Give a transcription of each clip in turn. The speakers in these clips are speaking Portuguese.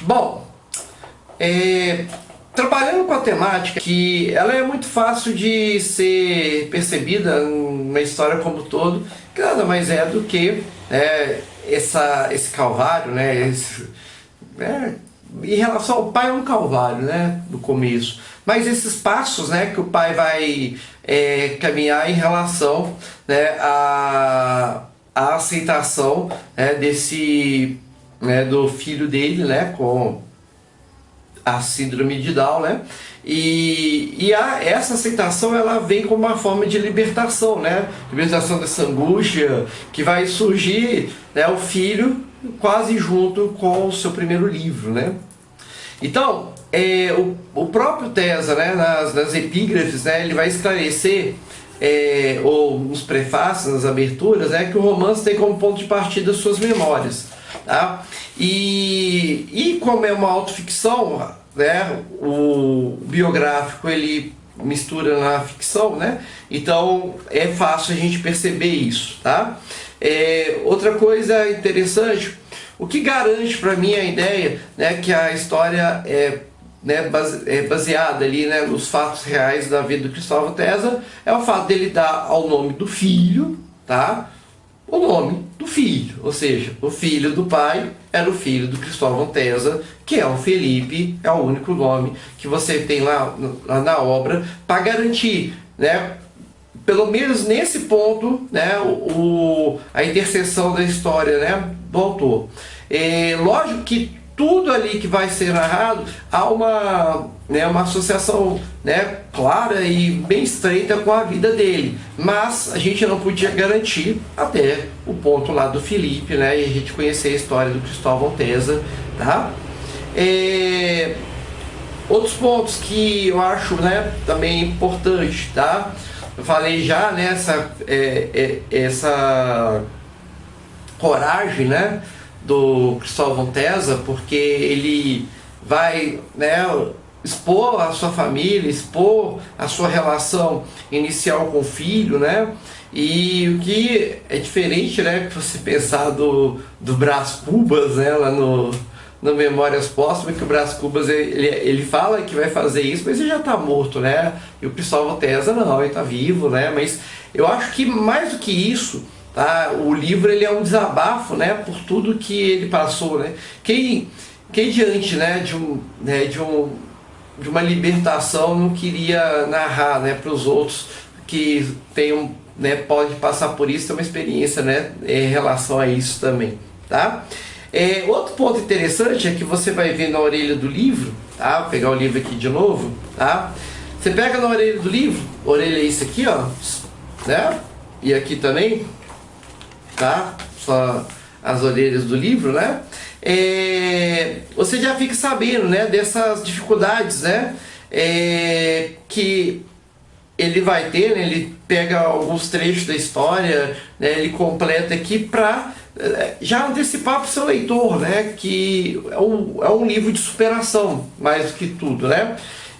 Bom, trabalhando com a temática, que ela é muito fácil de ser percebida na história como um todo, que nada mais é do que esse calvário, em relação ao pai é um calvário, no começo, mas esses passos, que o pai vai caminhar em relação, à aceitação, do filho dele, com a síndrome de Down, e essa aceitação ela vem como uma forma de libertação, libertação dessa angústia que vai surgir, o filho quase junto com o seu primeiro livro, Então, o próprio Tesa, nas epígrafes, ele vai esclarecer, ou nos prefácios, nas aberturas, que o romance tem como ponto de partida suas memórias, tá? E como é uma autoficção, o biográfico ele mistura na ficção, então é fácil a gente perceber isso, tá? Outra coisa interessante, o que garante para mim a ideia, que a história é baseada ali, nos fatos reais da vida do Cristóvão Tesa, é o fato dele dar ao nome do filho, tá? O nome do filho, ou seja, o filho do pai era o filho do Cristóvão Tesa, que é o Felipe, é o único nome que você tem lá na obra para garantir, pelo menos nesse ponto, a interseção da história, do autor. Lógico que tudo ali que vai ser narrado há uma associação clara e bem estreita com a vida dele, mas a gente não podia garantir até o ponto lá do Felipe, e a gente conhecer a história do Cristóvão Tesa, tá? Outros pontos que eu acho também importante, tá? Eu falei já essa coragem, do Cristóvão Tesa, porque ele vai expor a sua família, expor a sua relação inicial com o filho, e o que é diferente, que você pensar do Brás Cubas, lá no Memórias Póstumas, que o Brás Cubas ele fala que vai fazer isso, mas ele já está morto, e o Cristóvão Tesa não, ele está vivo, mas eu acho que mais do que isso, tá? O livro ele é um desabafo, por tudo que ele passou, Quem diante, de uma libertação não queria narrar, para os outros que tenham, pode passar por isso, ter uma experiência, em relação a isso também, tá? Outro ponto interessante é que você vai ver na orelha do livro, tá? Vou pegar o livro aqui de novo, tá? Você pega na orelha do livro, orelha é isso aqui, ó, e aqui também, tá? Só as orelhas do livro, você já fica sabendo, dessas dificuldades, que ele vai ter, ele pega alguns trechos da história, ele completa aqui para já antecipar para o seu leitor, que é um livro de superação, mais do que tudo,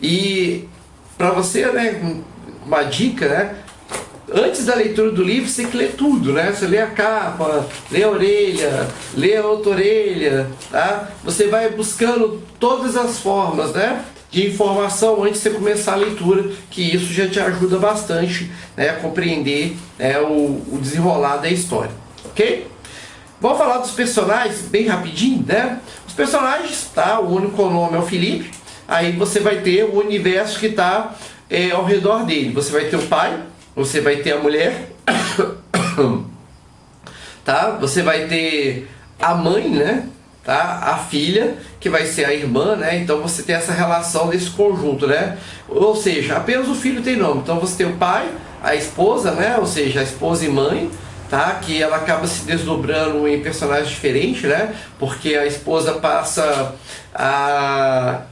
E para você, uma dica, antes da leitura do livro, você tem que ler tudo, Você lê a capa, lê a orelha, lê a outra orelha, tá? Você vai buscando todas as formas, de informação antes de você começar a leitura, que isso já te ajuda bastante, a compreender, o desenrolar da história, ok? Vamos falar dos personagens bem rapidinho, Os personagens, tá? O único nome é o Felipe, aí você vai ter o universo que está ao redor dele. Você vai ter o pai, você vai ter a mulher, tá? Você vai ter a mãe, tá? A filha, que vai ser a irmã, Então você tem essa relação desse conjunto, Ou seja, apenas o filho tem nome. Então você tem o pai, a esposa, Ou seja, a esposa e mãe, tá? Que ela acaba se desdobrando em personagens diferentes, Porque a esposa passa a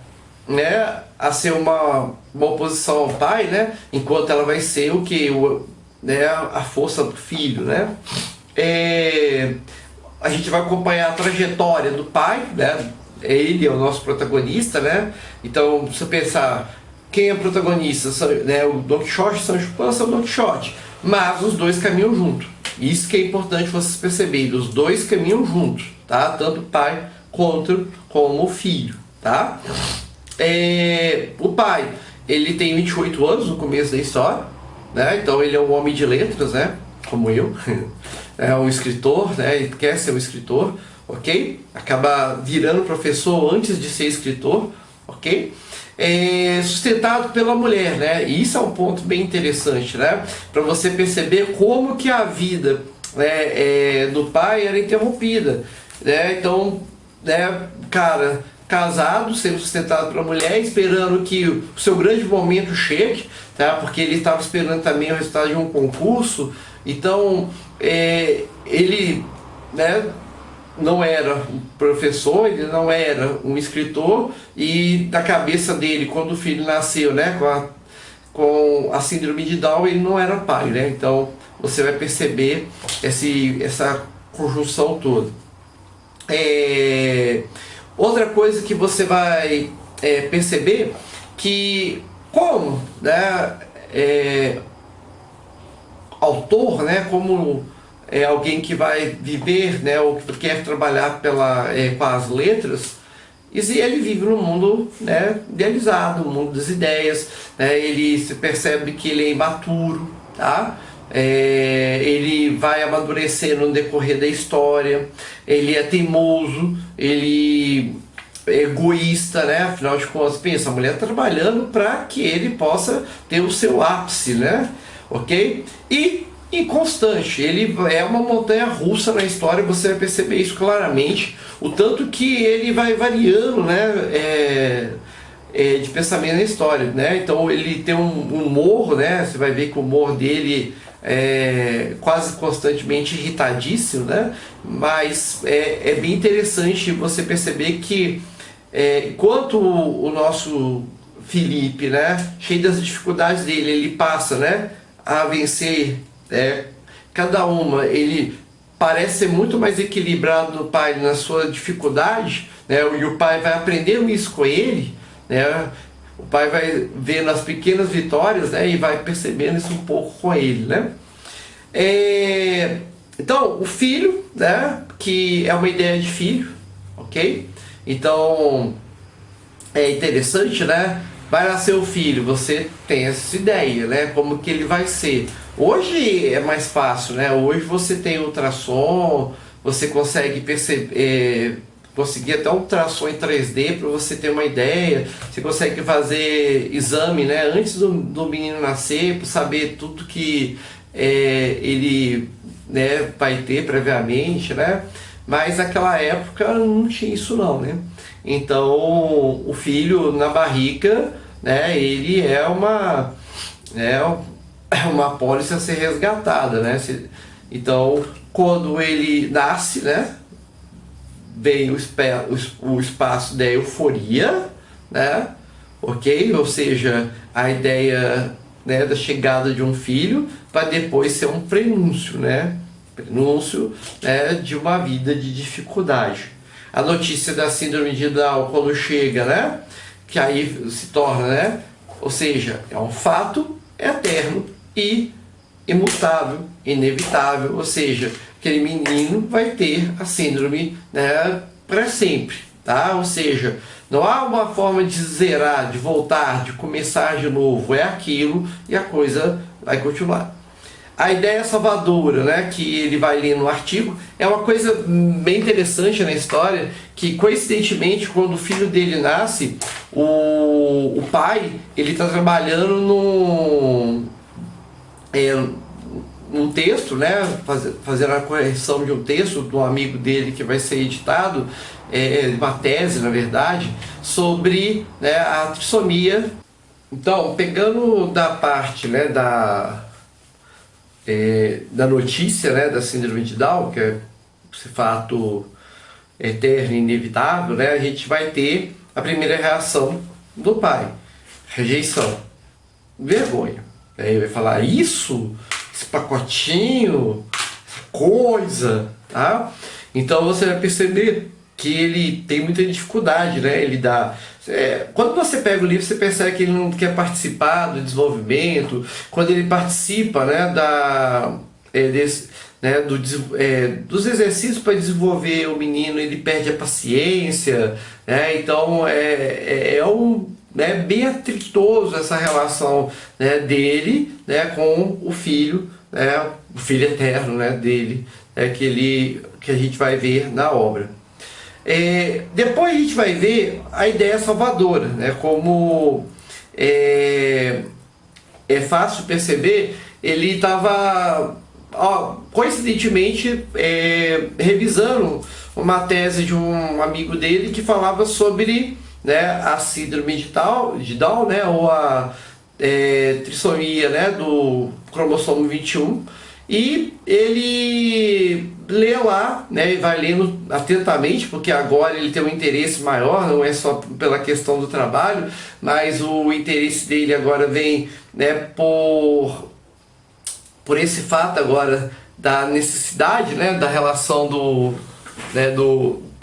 ser uma oposição ao pai, enquanto ela vai ser o que? A força do filho, A gente vai acompanhar a trajetória do pai, Ele é o nosso protagonista, Então, se você pensar, quem é o protagonista? O Don Quixote e Sancho Panza é o Don Quixote, mas os dois caminham juntos. Isso que é importante vocês perceberem, os dois caminham juntos, tá? Tanto o pai contra como filho, tá? O pai, ele tem 28 anos no começo da história, né? Então ele é um homem de letras, né? Como eu, é um escritor, né? Ele quer ser um escritor, ok? Acaba virando professor antes de ser escritor, ok? Sustentado pela mulher, né? E isso é um ponto bem interessante, né? Para você perceber como que a vida, né, do pai era interrompida, né? Então, né, cara, casado, sendo sustentado pela mulher, esperando que o seu grande momento chegue, tá? Porque ele estava esperando também o resultado de um concurso. Então, ele, né, não era um professor, ele não era um escritor, e na cabeça dele, quando o filho nasceu, né, com a síndrome de Down, ele não era pai, né? Então você vai perceber essa conjunção toda. Outra coisa que você vai perceber, que como, né, autor, né, como alguém que vai viver, né, ou que quer trabalhar com as letras, e ele vive num mundo, né, idealizado, um mundo das ideias, né, ele se percebe que ele é imaturo, tá? Ele vai amadurecendo no decorrer da história, ele é teimoso, ele é egoísta, né? Afinal de contas, pensa, a mulher trabalhando para que ele possa ter o seu ápice, né? Ok? E inconstante, ele é uma montanha russa na história, você vai perceber isso claramente, o tanto que ele vai variando, né, de pensamento na história, né? Então ele tem um humor, né? Você vai ver que o humor dele é quase constantemente irritadíssimo, né? Mas é bem interessante você perceber que enquanto o nosso Felipe, né, cheio das dificuldades dele, ele passa, né, a vencer cada uma, ele parece ser muito mais equilibrado do pai na sua dificuldade, né, e o pai vai aprendendo isso com ele, né, o pai vai vendo as pequenas vitórias, né, e vai percebendo isso um pouco com ele, né. Então, o filho, né, que é uma ideia de filho, ok? Então, é interessante, né? Vai nascer o filho, você tem essa ideia, né? Como que ele vai ser. Hoje é mais fácil, né? Hoje você tem ultrassom, você consegue perceber, conseguir até um ultrassom em 3D para você ter uma ideia. Você consegue fazer exame, né? Antes do menino nascer, para saber tudo que ele, né, vai ter previamente, né? Mas naquela época não tinha isso não, né? Então o filho na barriga, né, ele é uma apólice a ser resgatada, né? Então quando ele nasce, né, vem o espaço da euforia, né? Ok? Ou seja, a ideia, né, da chegada de um filho, para depois ser um prenúncio, né? Prenúncio, né, de uma vida de dificuldade. A notícia da síndrome de Down, quando chega, né, que aí se torna, né, ou seja, é um fato eterno e imutável, inevitável, ou seja, aquele menino vai ter a síndrome, né, para sempre, tá? Ou seja, não há uma forma de zerar, de voltar, de começar de novo, é aquilo e a coisa vai continuar. A ideia salvadora, né, que ele vai ler no artigo, é uma coisa bem interessante na história, que coincidentemente, quando o filho dele nasce, o pai, ele está trabalhando num texto, né, fazendo a correção de um texto de um amigo dele que vai ser editado, uma tese, na verdade, sobre, né, a trissomia. Então, pegando da parte, né, da notícia, né, da síndrome de Down, que é esse fato eterno e inevitável, né, a gente vai ter a primeira reação do pai: rejeição, vergonha. Ele vai falar isso, esse pacotinho, essa coisa, tá? Então você vai perceber que ele tem muita dificuldade, né? Ele dá. Quando você pega o livro, você percebe que ele não quer participar do desenvolvimento. Quando ele participa, né, né, dos exercícios para desenvolver o menino, ele perde a paciência, né, então né, bem atritoso essa relação, né, dele, né, com o filho, né, o filho eterno, né, dele, que a gente vai ver na obra. Depois a gente vai ver a ideia salvadora, né, como é fácil perceber, ele estava coincidentemente revisando uma tese de um amigo dele que falava sobre, né, a síndrome de Down, né, ou a trissomia, né, do cromossomo 21, e ele lê lá, né, e vai lendo atentamente, porque agora ele tem um interesse maior, não é só pela questão do trabalho, mas o interesse dele agora vem, né, por esse fato agora da necessidade, né, da relação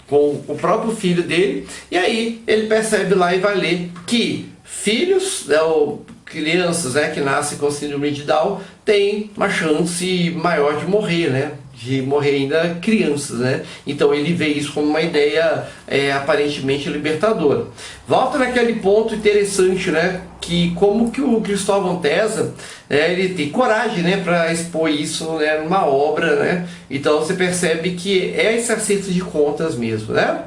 com o próprio filho dele, e aí ele percebe lá e vai ler que filhos, né, ou crianças, né, que nascem com síndrome de Down têm uma chance maior de morrer, né, de morrer ainda crianças, né? Então ele vê isso como uma ideia aparentemente libertadora. Volta naquele ponto interessante, né? Que como que o Cristóvão Tesa, né, ele tem coragem, né, para expor isso, né, numa obra, né? Então você percebe que é esse acerto de contas mesmo, né?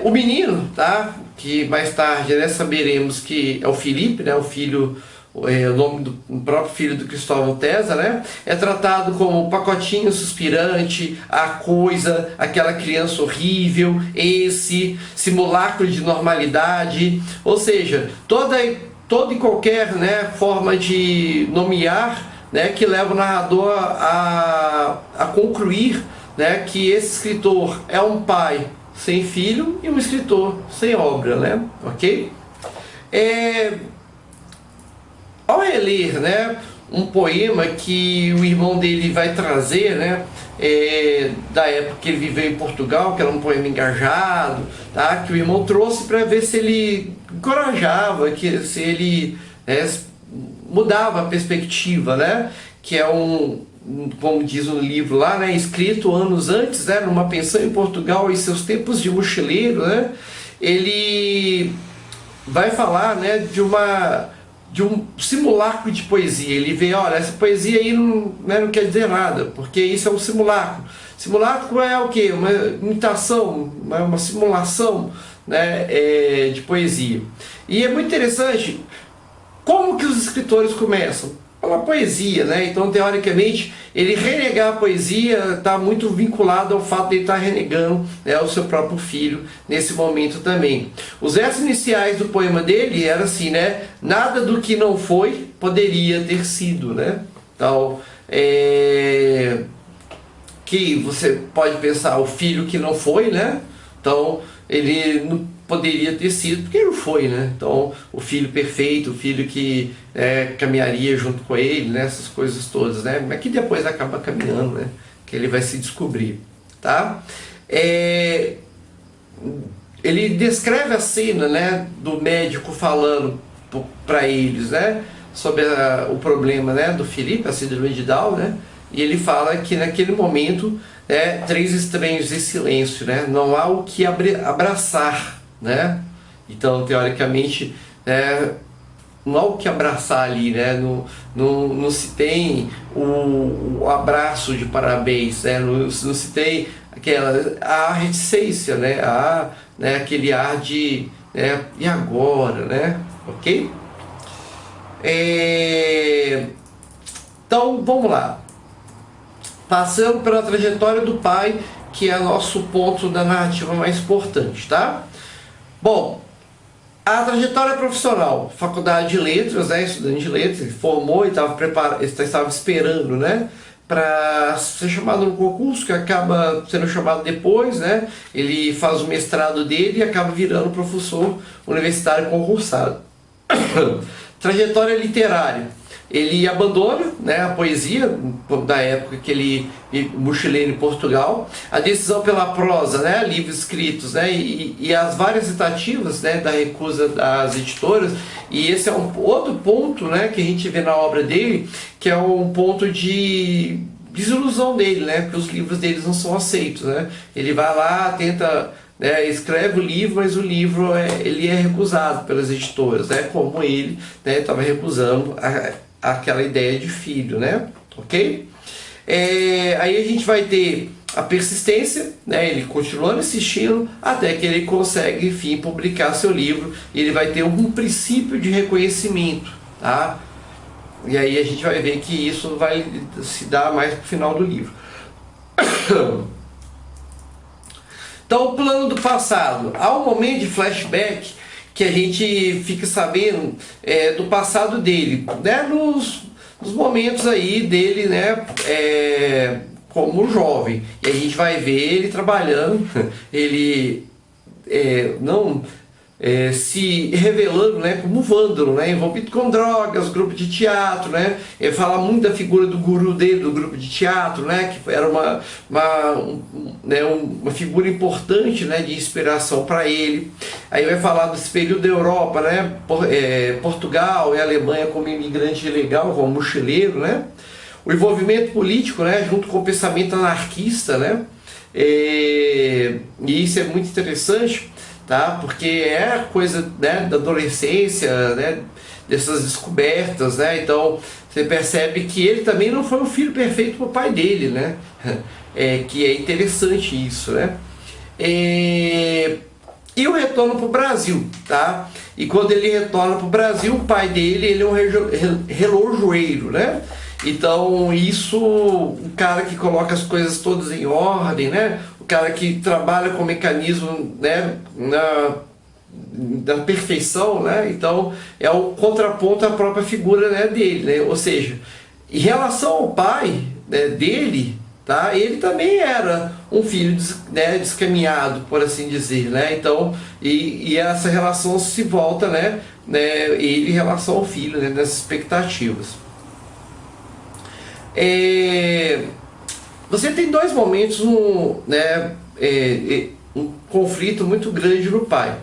O menino, tá? Que mais tarde, né, saberemos que é o Felipe, né? O filho, o nome do próprio filho do Cristóvão Tesa, né? É tratado como o pacotinho suspirante, a coisa, aquela criança horrível, esse simulacro de normalidade, ou seja, toda e qualquer, né, forma de nomear, né, que leva o narrador a concluir, né, que esse escritor é um pai sem filho e um escritor sem obra, né? Ok? Ao reler, né, um poema que o irmão dele vai trazer, né, da época que ele viveu em Portugal, que era um poema engajado, tá, que o irmão trouxe para ver se ele encorajava, se ele mudava a perspectiva, né, que é como diz no livro lá, né, escrito anos antes, né, numa pensão em Portugal em seus tempos de mochileiro, né, ele vai falar, né, de um simulacro de poesia. Ele vê, olha, essa poesia aí não quer dizer nada, porque isso é um simulacro. Simulacro é o quê? Uma imitação, uma simulação, né, de poesia. E é muito interessante como que os escritores começam. Pela poesia, né? Então, teoricamente, ele renegar a poesia está muito vinculado ao fato de ele estar renegando, né, o seu próprio filho nesse momento também. Os versos iniciais do poema dele eram assim, né? Nada do que não foi poderia ter sido, né? Então, que você pode pensar o filho que não foi, né? Então, ele não poderia ter sido, porque não foi, né? Então, o filho perfeito, o filho que caminharia junto com ele, né? Essas coisas todas, né? Mas que depois acaba caminhando, né? Que ele vai se descobrir, tá? Ele descreve a cena, né, do médico falando para eles, né, sobre o problema, né, do Felipe, a síndrome de Down, né? E ele fala que naquele momento, três estranhos em silêncio, né? Não há o que abraçar, né? Então, teoricamente, não há o que abraçar ali, né? Não se tem o abraço de parabéns, né? Não se tem a reticência, né? Aquele ar de, e agora, né? Ok? Então, vamos lá. Passando pela trajetória do pai, que é nosso ponto da narrativa mais importante, tá? Bom, a trajetória profissional, faculdade de letras, né, estudante de letras, ele formou e estava esperando, né, para ser chamado no concurso, que acaba sendo chamado depois, né, ele faz o mestrado dele e acaba virando professor universitário concursado. Trajetória literária. Ele abandona, né, a poesia da época que ele mochileiro em Portugal, a decisão pela prosa, né, livros escritos, né, e as várias tentativas, né, da recusa das editoras. E esse é um outro ponto, né, que a gente vê na obra dele, que é um ponto de desilusão dele, né? Porque os livros deles não são aceitos, né? Ele vai lá, tenta, né, escreve o livro, mas o livro ele é recusado pelas editoras, né? Como ele, né, estava recusando aquela ideia de filho, né? Ok? Aí a gente vai ter a persistência, né? Ele continuando insistindo até que ele consegue, enfim, publicar seu livro, e ele vai ter um princípio de reconhecimento, tá? E aí a gente vai ver que isso vai se dar mais pro final do livro. Então, o plano do passado. Há um momento de flashback que a gente fica sabendo do passado dele, né? Nos momentos aí dele, né? Como jovem. E a gente vai ver ele trabalhando, ele não se revelando, né, como vândalo, né, envolvido com drogas, grupo de teatro, né, ele fala muito da figura do guru dele, do grupo de teatro, né, que era uma figura importante, né, de inspiração para ele. Aí vai falar desse período da Europa, né, Portugal e Alemanha como imigrante ilegal, como mochileiro, né, o envolvimento político, né, junto com o pensamento anarquista, né, e isso é muito interessante, tá? Porque é coisa, né, da adolescência, né, dessas descobertas, né? Então você percebe que ele também não foi um filho perfeito para o pai dele, né? Que é interessante isso, né? E o retorno para o Brasil, tá? E quando ele retorna para o Brasil, o pai dele, ele é um relojoeiro, né? Então isso, o cara que coloca as coisas todas em ordem, né? O cara que trabalha com o mecanismo, né, da perfeição, né? Então é o contraponto à própria figura, né, dele, né? Ou seja, em relação ao pai, né, dele, tá? Ele também era um filho, né, descaminhado, por assim dizer, né? Então e essa relação se volta, né, ele em relação ao filho, né, nessas expectativas. Você tem dois momentos, um conflito muito grande no pai.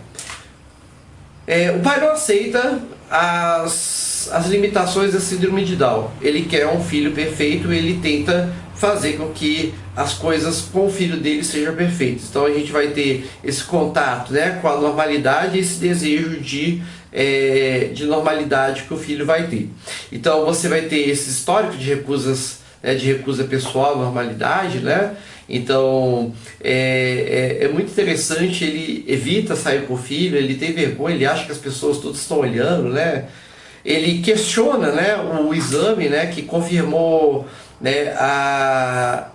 O pai não aceita as limitações da síndrome de Down. Ele quer um filho perfeito, ele tenta fazer com que as coisas com o filho dele sejam perfeitas. Então a gente vai ter esse contato, né, com a normalidade e esse desejo de normalidade que o filho vai ter. Então você vai ter esse histórico de recusas, né, de recusa pessoal, normalidade, né? Então é muito interessante. Ele evita sair com o filho, ele tem vergonha, ele acha que as pessoas todas estão olhando, né? Ele questiona, né, o exame, né, que confirmou, né, a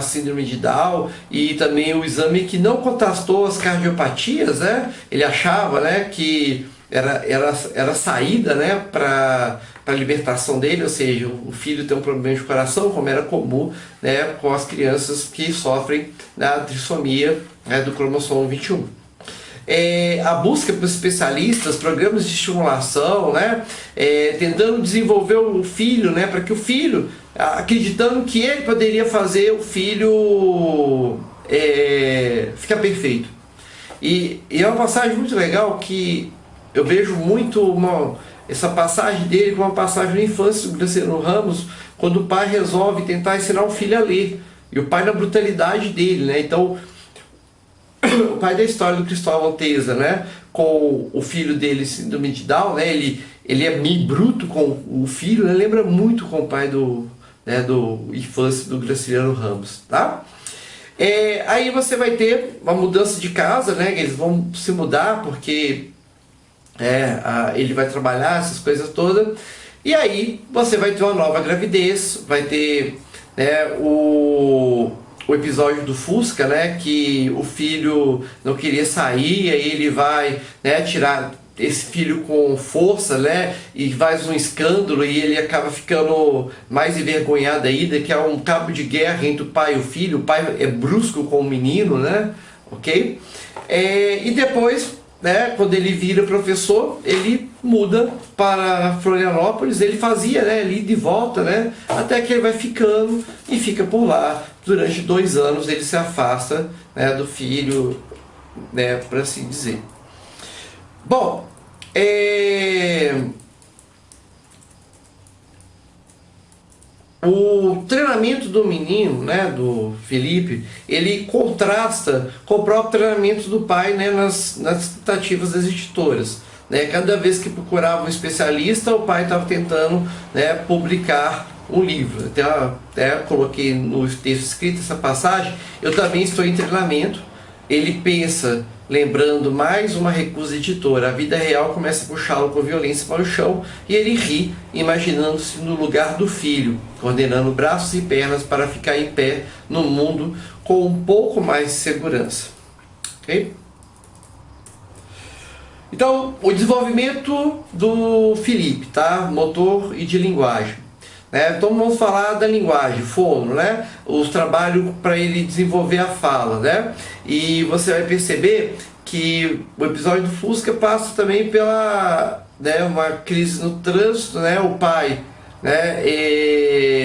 síndrome de Down, e também o exame que não contrastou as cardiopatias, né? Ele achava, né, que era saída, né, para a libertação dele, ou seja, o filho tem um problema de coração, como era comum, né, com as crianças que sofrem da trissomia, né, do cromossomo 21. A busca por especialistas, programas de estimulação, né, tentando desenvolver o filho, né, para que o filho, acreditando que ele poderia fazer o filho ficar perfeito. E é uma passagem muito legal que eu vejo muito essa passagem dele com uma passagem da infância do Graciliano Ramos, quando o pai resolve tentar ensinar o filho a ler, e o pai na brutalidade dele, né? Então o pai da história do Cristóvão Teza, né, com o filho dele, síndrome de Down, né, ele é meio bruto com o filho, né, lembra muito com o pai do infância do Graciliano Ramos, tá? Aí você vai ter uma mudança de casa, né, eles vão se mudar porque ele vai trabalhar, essas coisas todas, e aí você vai ter uma nova gravidez, vai ter, né, o episódio do Fusca, né, que o filho não queria sair, aí ele vai, né, tirar esse filho com força, né, e faz um escândalo, e ele acaba ficando mais envergonhado ainda, que é um cabo de guerra entre o pai e o filho. O pai é brusco com o menino, né, ok? E depois, né, quando ele vira professor, ele muda para Florianópolis. Ele fazia, né, ali de volta, né, até que ele vai ficando e fica por lá. Durante 2 anos ele se afasta, né, do filho, né, para assim dizer. Bom, o treinamento do menino, né, do Felipe, ele contrasta com o próprio treinamento do pai, né, nas tentativas das editoras. Né? Cada vez que procurava um especialista, o pai estava tentando, né, publicar um livro. Até coloquei no texto escrito essa passagem. Eu também estou em treinamento. Ele pensa, lembrando mais uma recusa editora. A vida real começa a puxá-lo com violência para o chão e ele ri, imaginando-se no lugar do filho, coordenando braços e pernas para ficar em pé no mundo com um pouco mais de segurança. Ok? Então, o desenvolvimento do Felipe, tá? Motor e de linguagem. Né? Então vamos falar da linguagem, fono, né? Os trabalhos para ele desenvolver a fala, né? E você vai perceber que o episódio do Fusca passa também pela, né, uma crise no trânsito, né? O pai, né,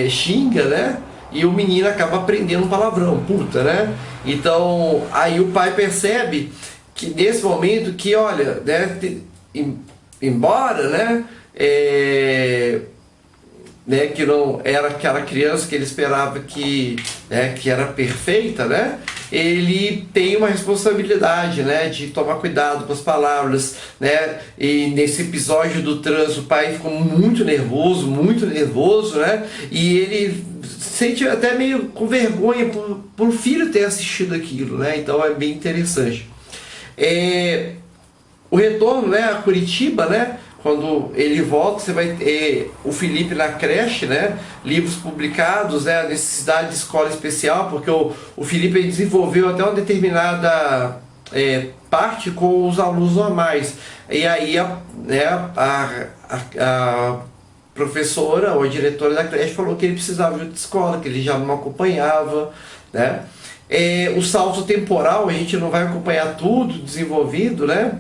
xinga, né? E o menino acaba aprendendo um palavrão, puta, né? Então aí o pai percebe que nesse momento que, olha, né, embora, né, que não era aquela criança que ele esperava que, né, que era perfeita, né, ele tem uma responsabilidade, né, de tomar cuidado com as palavras, né, e nesse episódio do trânsito o pai ficou muito nervoso, né, e ele sente até meio com vergonha por o filho ter assistido aquilo, né, então é bem interessante. O retorno, né, a Curitiba, né, quando ele volta, você vai ter o Felipe na creche, né? Livros publicados, né? A necessidade de escola especial, porque o Felipe desenvolveu até uma determinada parte com os alunos normais. E aí a professora ou a diretora da creche falou que ele precisava de outra escola, que ele já não acompanhava, né? O salto temporal, a gente não vai acompanhar tudo desenvolvido, né?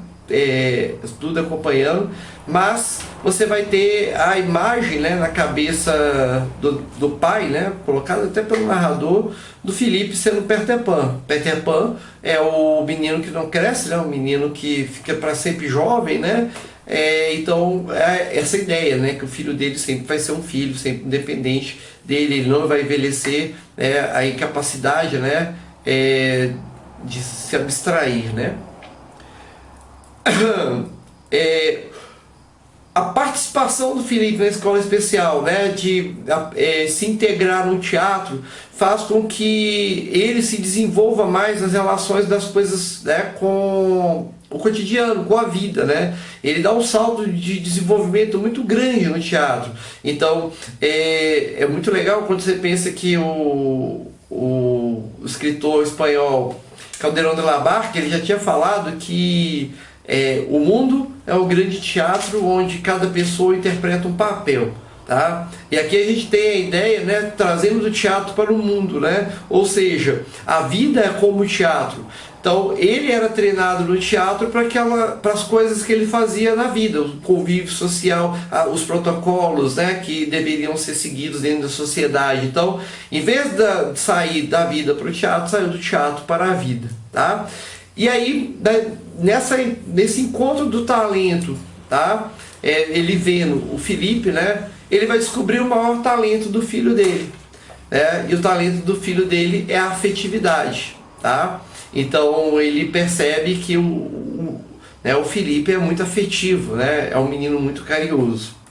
Tudo acompanhando, mas você vai ter a imagem, né, na cabeça do pai, né, colocada até pelo narrador, do Felipe sendo Peter Pan. Peter Pan é o menino que não cresce, né, o menino que fica para sempre jovem, né, então essa ideia, né, que o filho dele sempre vai ser um filho, sempre independente dele, ele não vai envelhecer, a incapacidade, né, de se abstrair, né. A participação do Felipe na escola especial, né, de se integrar no teatro, faz com que ele se desenvolva mais nas relações das coisas, né, com o cotidiano, com a vida, né? Ele dá um salto de desenvolvimento muito grande no teatro. Então é muito legal quando você pensa que o escritor espanhol Calderón de la Barca, ele já tinha falado que o mundo é o grande teatro onde cada pessoa interpreta um papel, tá? E aqui a gente tem a ideia, né, trazendo do teatro para o mundo, né? Ou seja, a vida é como teatro. Então ele era treinado no teatro para as coisas que ele fazia na vida, o convívio social, os protocolos, né, que deveriam ser seguidos dentro da sociedade. Então, em vez de sair da vida para o teatro, saiu do teatro para a vida, tá? E aí, nesse encontro do talento, tá? Ele vendo o Felipe, né? Ele vai descobrir o maior talento do filho dele, né? E o talento do filho dele é a afetividade, tá? Então ele percebe que o Felipe é muito afetivo, né? É um menino muito carinhoso.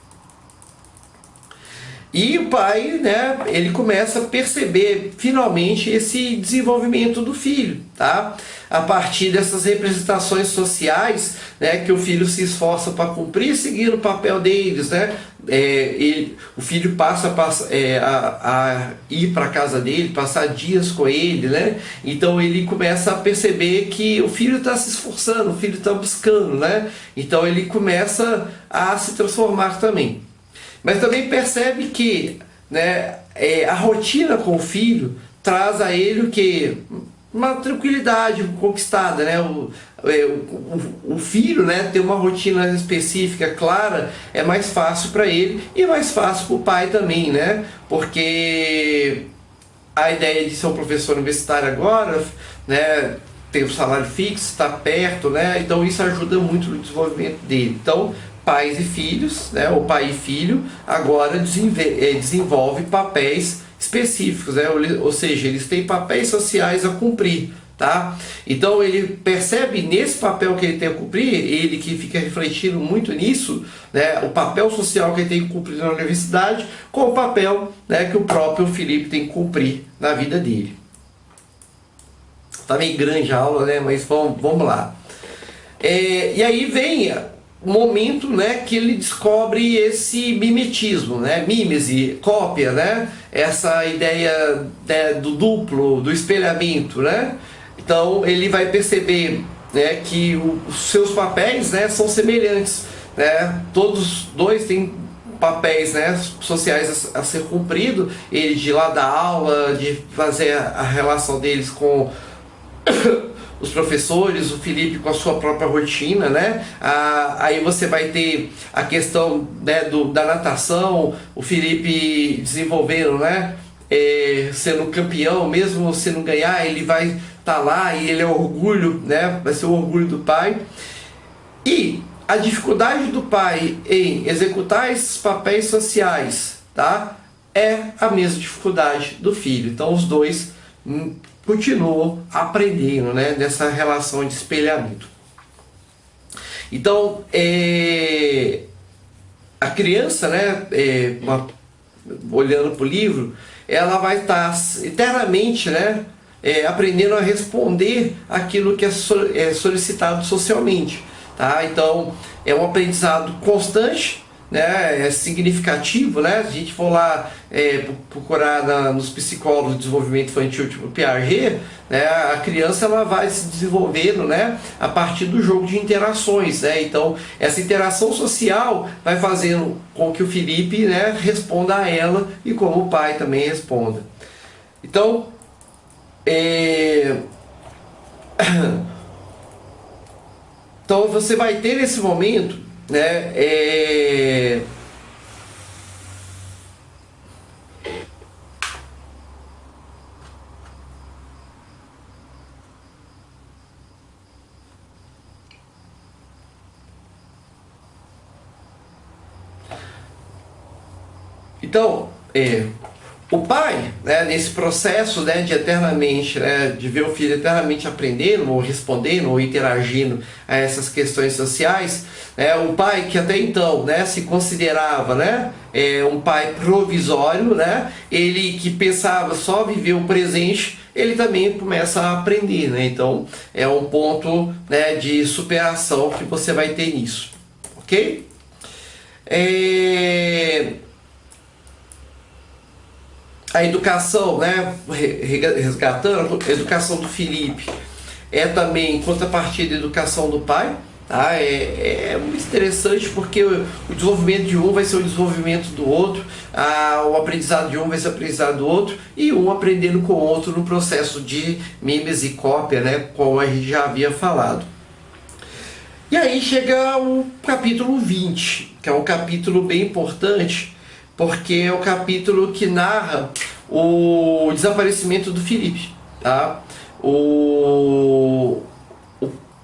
E o pai, né, ele começa a perceber finalmente esse desenvolvimento do filho, tá? A partir dessas representações sociais, né, que o filho se esforça para cumprir, seguindo o papel deles, né? O filho passa a ir para a casa dele, passar dias com ele, né? Então ele começa a perceber que o filho está se esforçando, o filho está buscando, né? Então ele começa a se transformar também. Mas também percebe que, né, a rotina com o filho traz a ele o quê? Uma tranquilidade conquistada, né? O filho, né, ter uma rotina específica, clara, é mais fácil para ele e mais fácil para o pai também, né? Porque a ideia de ser um professor universitário agora, né, tem o salário fixo, está perto, né? Então isso ajuda muito no desenvolvimento dele. Então pais e filhos, né, o pai e filho, agora desenvolve papéis específicos, né, ou seja, eles têm papéis sociais a cumprir. Tá? Então ele percebe nesse papel que ele tem a cumprir, ele que fica refletindo muito nisso, né, o papel social que ele tem que cumprir na universidade, com o papel, né, que o próprio Felipe tem que cumprir na vida dele. Tá meio grande a aula, né, mas vamos lá. E aí vem o momento, né, que ele descobre esse mimetismo, né, mímese, cópia, né, essa ideia, né, do duplo, do espelhamento, né. Então ele vai perceber, né, que os seus papéis, né, são semelhantes, né? Todos dois têm papéis, né, sociais a ser cumprido. Ele de lá dar aula, de fazer a relação deles com os professores, o Felipe com a sua própria rotina, né? Aí você vai ter a questão, né, da natação, o Felipe desenvolvendo, né, sendo campeão, mesmo se não ganhar, ele vai estar lá e ele é orgulho, né? Vai ser o orgulho do pai. E a dificuldade do pai em executar esses papéis sociais, tá? É a mesma dificuldade do filho. Então os dois continuam aprendendo, né, nessa relação de espelhamento. Então a criança, né, olhando para o livro, ela vai estar eternamente, né, aprendendo a responder aquilo que é solicitado socialmente, tá? Então é um aprendizado constante, né, é significativo, né? Se a gente for lá procurar nos psicólogos de desenvolvimento infantil, tipo Piaget, né, a criança ela vai se desenvolvendo, né, a partir do jogo de interações, né? Então essa interação social vai fazendo com que o Felipe, né, responda a ela e como o pai também responda. Então então você vai ter nesse momento, né, então o pai, né, nesse processo, né, de eternamente, né, de ver o filho eternamente aprendendo, ou respondendo, ou interagindo a essas questões sociais, o pai que até então, né, se considerava, né, um pai provisório, né, ele que pensava só viver o presente, ele também começa a aprender, né? Então é um ponto, né, de superação que você vai ter nisso, ok? A educação, né, resgatando a educação do Felipe, é também em contrapartida da educação do pai, tá? É muito interessante porque o desenvolvimento de um vai ser o desenvolvimento do outro, o aprendizado de um vai ser o aprendizado do outro, e um aprendendo com o outro no processo de mímese e cópia, né, como a gente já havia falado. E aí chega o capítulo 20, que é um capítulo bem importante, porque é o capítulo que narra o desaparecimento do Felipe, tá?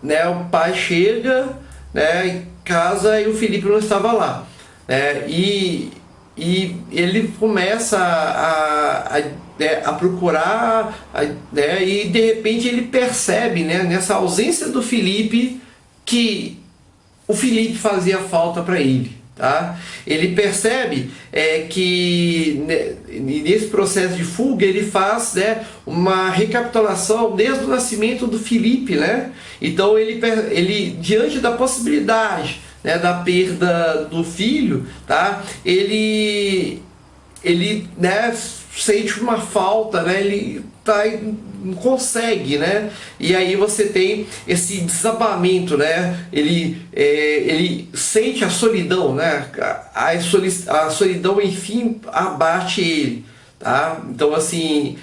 Né, o pai chega, né, em casa e o Felipe não estava lá, né? E ele começa a procurar, né, e de repente ele percebe, né, nessa ausência do Felipe, que o Felipe fazia falta para ele. Tá? Ele percebe que, né, nesse processo de fuga ele faz, né, uma recapitulação desde o nascimento do Felipe, né? Então ele diante da possibilidade, né, da perda do filho, tá? Ele né, sente uma falta, né? Ele não consegue, né? E aí você tem esse desabamento, né? Ele sente a solidão, né? A solidão, enfim, abate ele, tá? Então, assim,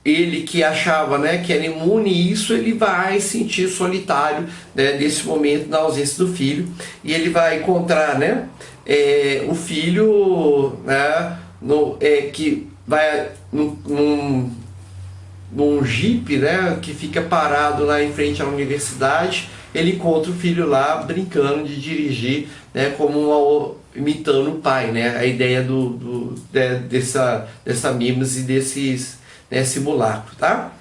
ele que achava, né, que era imune a isso, ele vai sentir solitário, né, nesse momento, na ausência do filho, e ele vai encontrar, né, o filho, né, que vai num jipe, né, que fica parado lá em frente à universidade, ele encontra o filho lá brincando de dirigir, né, imitando o pai, né, a ideia dessa mimes e desses, né, simulacro, tá?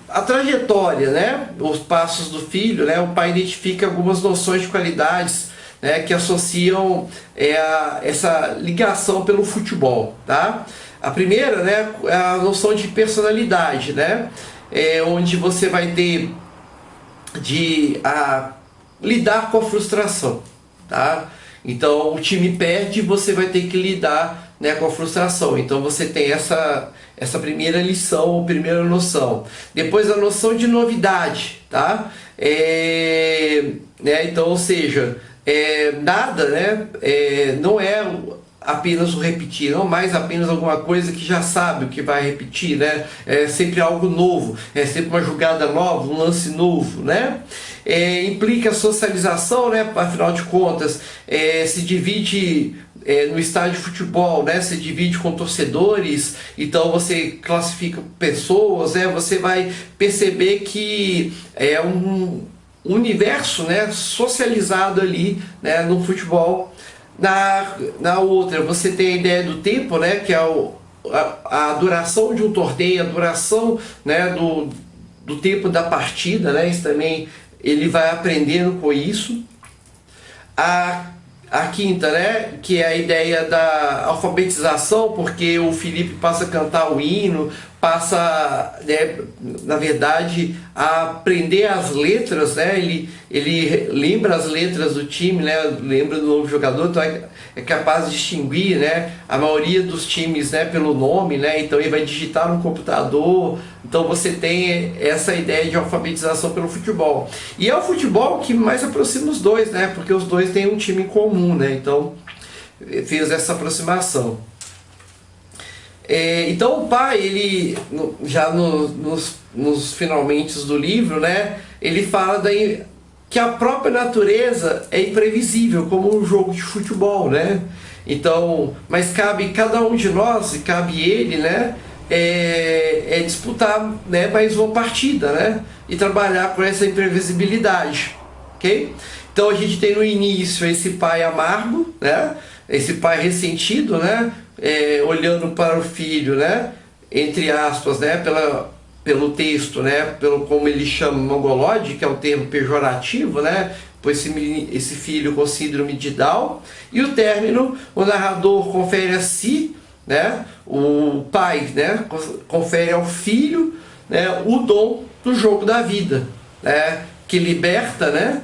A trajetória, né, os passos do filho, né, o pai identifica algumas noções de qualidades, né, que associam essa ligação pelo futebol, tá? A primeira, né, é a noção de personalidade, né, onde você vai ter de lidar com a frustração, tá? Então o time perde, você vai ter que lidar, né, com a frustração. Então você tem essa primeira lição, ou primeira noção. Depois a noção de novidade, tá? Né, então, ou seja, nada, né, não é apenas o repetir, não mais apenas alguma coisa que já sabe o que vai repetir, né? É sempre algo novo, é sempre uma jogada nova, um lance novo, né? Implica socialização, né? Afinal de contas, se divide no estádio de futebol, né? Se divide com torcedores, então você classifica pessoas, né? Você vai perceber que é um universo, né, socializado ali, né, no futebol. Na outra, você tem a ideia do tempo, né, que é a duração de um torneio, a duração, né, do tempo da partida, né, isso também ele vai aprendendo com isso. A quinta, né, que é a ideia da alfabetização, porque o Felipe passa a cantar o hino, passa, né, na verdade, a aprender as letras, né, ele lembra as letras do time, né, lembra do novo jogador, então é capaz de distinguir, né, a maioria dos times, né, pelo nome, né, então ele vai digitar no computador. Então você tem essa ideia de alfabetização pelo futebol. E é o futebol que mais aproxima os dois, né, porque os dois têm um time em comum, né, então fez essa aproximação. Então o pai, ele já nos finalmente do livro, né, ele fala que a própria natureza é imprevisível, como um jogo de futebol, né? Então, mas cabe cada um de nós, e cabe ele, né, disputar, né, mais uma partida, né, e trabalhar com essa imprevisibilidade, ok? Então a gente tem no início esse pai amargo, né, esse pai ressentido, né, olhando para o filho, né, entre aspas, né, pelo texto, né, pelo como ele chama mongolode, que é o termo pejorativo, né, pois esse filho com síndrome de Down. E o término, o narrador confere a si, né, o pai, né, confere ao filho, né, o dom do jogo da vida, né, que liberta, né,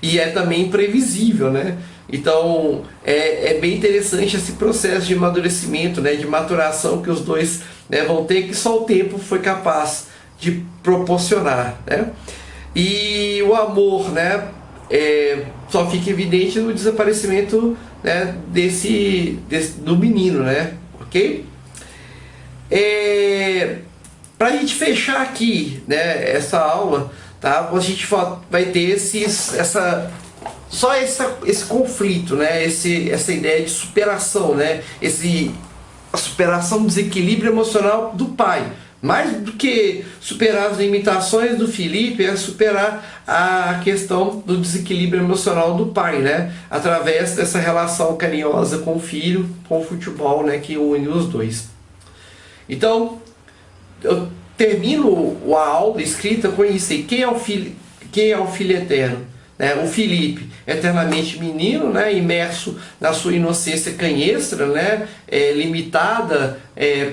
e é também imprevisível, né. Então é bem interessante esse processo de amadurecimento, né, de maturação que os dois, né, vão ter, que só o tempo foi capaz de proporcionar, né? E o amor, né, só fica evidente no desaparecimento, né, do menino, né? Ok? Para a gente fechar aqui, né, essa aula, tá? A gente vai ter esse conflito, né? Essa ideia de superação, né? A superação do desequilíbrio emocional do pai. Mais do que superar as limitações do Felipe, é superar a questão do desequilíbrio emocional do pai, né? Através dessa relação carinhosa com o filho, com o futebol, né, que une os dois. Então, eu termino a aula escrita com isso aí. Quem é o filho eterno? Né? O Felipe, eternamente menino, né? Imerso na sua inocência canhestra, né? Limitada,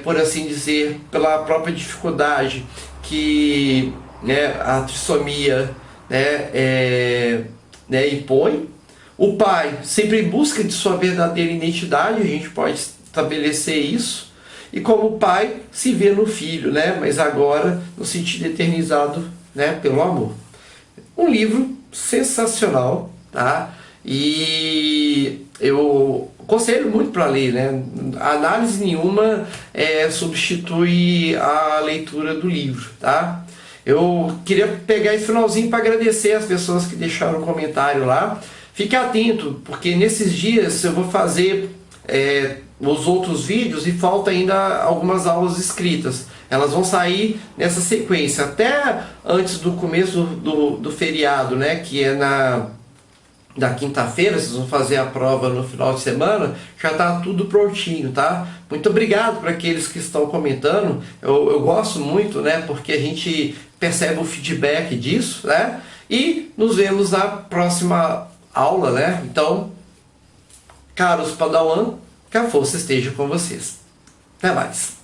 por assim dizer, pela própria dificuldade que, né, a trissomia, né, impõe. O pai sempre em busca de sua verdadeira identidade, a gente pode estabelecer isso. E como pai se vê no filho, né? Mas agora no sentido eternizado, né, pelo amor. Um livro sensacional, tá? E eu aconselho muito para ler, né? Análise nenhuma substitui a leitura do livro, tá? Eu queria pegar esse finalzinho para agradecer as pessoas que deixaram um comentário lá. Fique atento, porque nesses dias eu vou fazer os outros vídeos e falta ainda algumas aulas escritas. Elas vão sair nessa sequência, até antes do começo do feriado, né? Que é da quinta-feira, vocês vão fazer a prova no final de semana, já está tudo prontinho, tá? Muito obrigado para aqueles que estão comentando, eu gosto muito, né? Porque a gente percebe o feedback disso, né? E nos vemos na próxima aula, né? Então, caros Padawan, que a força esteja com vocês. Até mais!